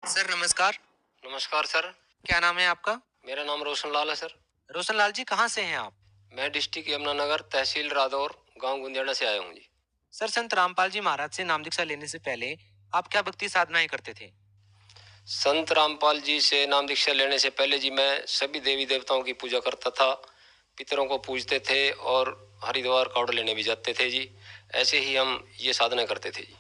Sir नमस्कार। नमस्कार sir. क्या नाम है आपका? मेरा नाम रोशन लाल है सर। रोशन लाल जी कहाँ से हैं आप? मैं डिस्ट्रिक्ट यमुनानगर तहसील रादौर गांव गुंदेड़ा से आया हूँ जी। सर संत रामपाल जी महाराज से नाम दीक्षा लेने से पहले आप क्या भक्ति साधनाएं करते थे? संत रामपाल जी से नाम दीक्षा लेने से पहले जी मैं सभी देवी देवताओं की पूजा करता था, पितरों को पूजते थे और हरिद्वार कावड़ लेने भी जाते थे जी। ऐसे ही हम ये साधना करते थे जी।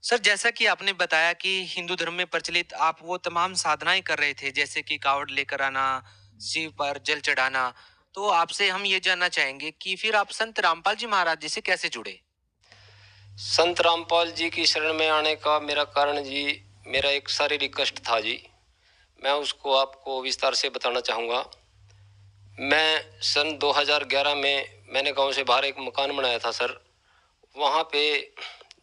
सर जैसा कि आपने बताया कि हिंदू धर्म में प्रचलित आप वो तमाम साधनाएं कर रहे थे जैसे कि कावड़ लेकर आना, शिव पर जल चढ़ाना। तो आपसे हम ये जानना चाहेंगे कि फिर आप संत रामपाल जी महाराज जी से कैसे जुड़े? संत रामपाल जी की शरण में आने का मेरा कारण जी, मेरा एक शारीरिक कष्ट था जी। मैं उसको आपको विस्तार से बताना चाहूँगा। मैं सन 2011 में मैंने गांव से बाहर एक मकान बनाया था सर। वहाँ पे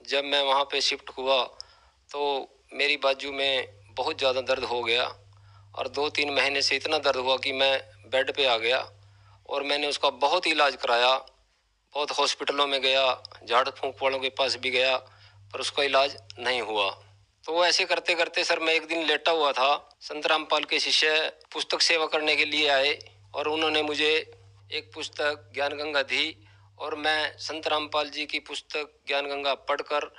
जब मैं वहाँ पे शिफ्ट हुआ तो मेरी बाजू में बहुत ज़्यादा दर्द हो गया और 2-3 महीने से इतना दर्द हुआ कि मैं बेड पे आ गया और मैंने उसका बहुत इलाज कराया। बहुत हॉस्पिटलों में गया, झाड़ फूंक वालों के पास भी गया, पर उसका इलाज नहीं हुआ। तो ऐसे करते करते सर मैं एक दिन लेटा हुआ था। संत रामपाल के शिष्य पुस्तक सेवा करने के लिए आए और उन्होंने मुझे एक पुस्तक ज्ञान गंगा दी और मैं संत रामपाल जी की पुस्तक ज्ञान गंगा पढ़कर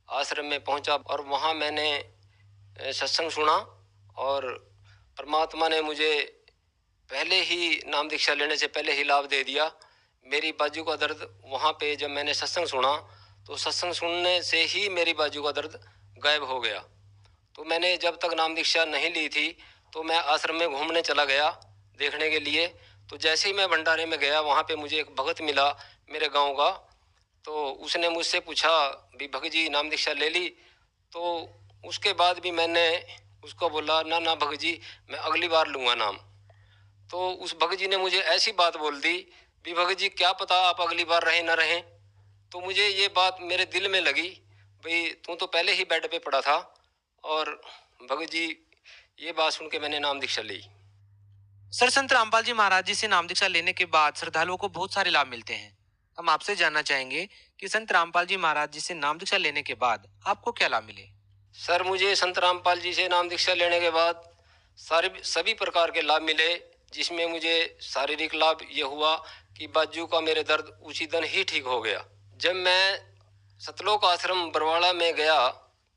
आश्रम में पहुंचा और वहां मैंने सत्संग सुना और परमात्मा ने मुझे पहले ही नाम दीक्षा लेने से पहले ही लाभ दे दिया। मेरी बाजू का दर्द वहाँ पे जब मैंने सत्संग सुना तो सत्संग सुनने से ही मेरी बाजू का दर्द गायब हो गया। तो मैंने जब तक नाम दीक्षा नहीं ली थी तो मैं आश्रम में घूमने चला गया देखने के लिए। तो जैसे ही मैं भंडारे में गया वहाँ पे मुझे एक भगत मिला मेरे गांव का। तो उसने मुझसे पूछा भी भगत जी नाम दीक्षा ले ली? तो उसके बाद भी मैंने उसको बोला ना ना भगत जी, मैं अगली बार लूँगा नाम। तो उस भगत जी ने मुझे ऐसी बात बोल दी भी भगत जी क्या पता आप अगली बार रहें ना रहें। तो मुझे ये बात मेरे दिल में लगी भाई तू तो पहले ही बेड पे पड़ा था। और भगत जी ये बात सुन के मैंने नाम दीक्षा ली। सर संत रामपाल जी महाराज जी से नाम दीक्षा लेने के बाद श्रद्धालुओं को बहुत सारे लाभ मिलते हैं। हम आपसे जानना चाहेंगे कि संत रामपाल जी महाराज जी से नाम दीक्षा लेने के बाद आपको क्या लाभ मिले? सर मुझे संत रामपाल जी से नाम दीक्षा लेने के बाद सारे सभी प्रकार के लाभ मिले, जिसमें मुझे शारीरिक लाभ ये हुआ कि बाजू का मेरे दर्द उसी दिन ही ठीक हो गया। जब मैं सतलोक आश्रम बरवाड़ा में गया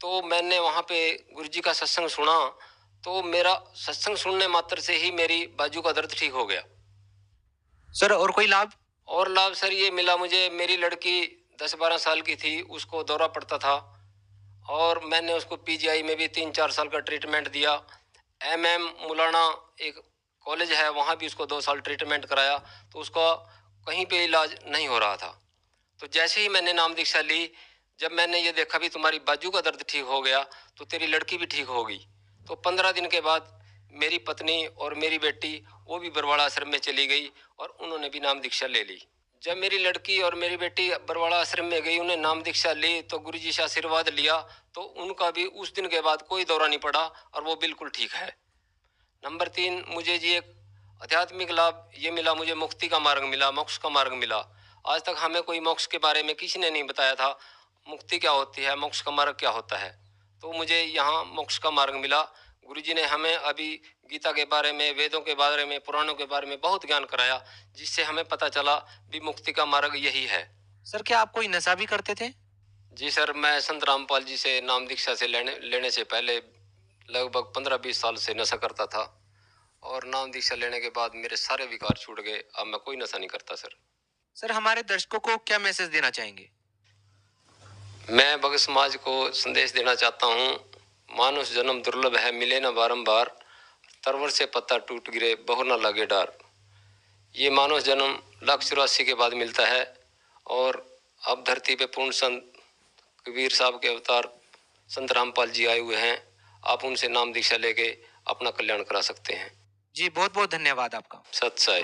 तो मैंने वहाँ पे गुरुजी का सत्संग सुना। तो मेरा सत्संग सुनने मात्र से ही मेरी बाजू का दर्द ठीक हो गया। सर और कोई लाभ? और लाभ सर ये मिला मुझे, मेरी लड़की 10-12 साल की थी, उसको दौरा पड़ता था और मैंने उसको पीजीआई में भी 3-4 साल का ट्रीटमेंट दिया। एमएम मुलाना एक कॉलेज है वहाँ भी उसको 2 साल ट्रीटमेंट कराया तो उसका कहीं पे इलाज नहीं हो रहा था। तो जैसे ही मैंने नाम दीक्षा ली, जब मैंने ये देखा भी तुम्हारी बाजू का दर्द ठीक हो गया तो तेरी लड़की भी ठीक होगी। तो 15 दिन के बाद मेरी पत्नी और मेरी बेटी वो भी बरवाड़ा आश्रम में चली गई और उन्होंने भी नाम दीक्षा ले ली। जब मेरी लड़की और मेरी बेटी बरवाड़ा आश्रम में गई, उन्हें नाम दीक्षा ली तो गुरुजी से आशीर्वाद लिया तो उनका भी उस दिन के बाद कोई दौरा नहीं पड़ा और वो बिल्कुल ठीक है। नंबर 3 मुझे जी एक आध्यात्मिक लाभ ये मिला, मुझे मुक्ति का मार्ग मिला, मोक्ष का मार्ग मिला। आज तक हमें कोई मोक्ष के बारे में किसी ने नहीं बताया था, मुक्ति क्या होती है, मोक्ष का मार्ग क्या होता है। तो मुझे यहाँ मोक्ष का मार्ग मिला। गुरुजी ने हमें अभी गीता के बारे में, वेदों के बारे में, पुराणों के बारे में बहुत ज्ञान कराया, जिससे हमें पता चला भी मुक्ति का मार्ग यही है। सर क्या आप कोई नशा भी करते थे? जी सर, मैं संत रामपाल जी से नाम दीक्षा से लेने लेने से पहले लगभग 15-20 साल से नशा करता था और नाम दीक्षा लेने के बाद मेरे सारे विकार छूट गए। अब मैं कोई नशा नहीं करता सर। सर हमारे दर्शकों को क्या मैसेज देना चाहेंगे? मैं भगत समाज को संदेश देना चाहता हूँ, मानुष जन्म दुर्लभ है, मिले न बारंबार, तरवर से पत्ता टूट गिरे बहु न लगे डार। ये मानव जन्म 1,84,000 के बाद मिलता है और अब धरती पे पूर्ण संत कबीर साहब के अवतार संत रामपाल जी आए हुए हैं। आप उनसे नाम दीक्षा लेके अपना कल्याण करा सकते हैं। जी बहुत बहुत धन्यवाद आपका। सत साई।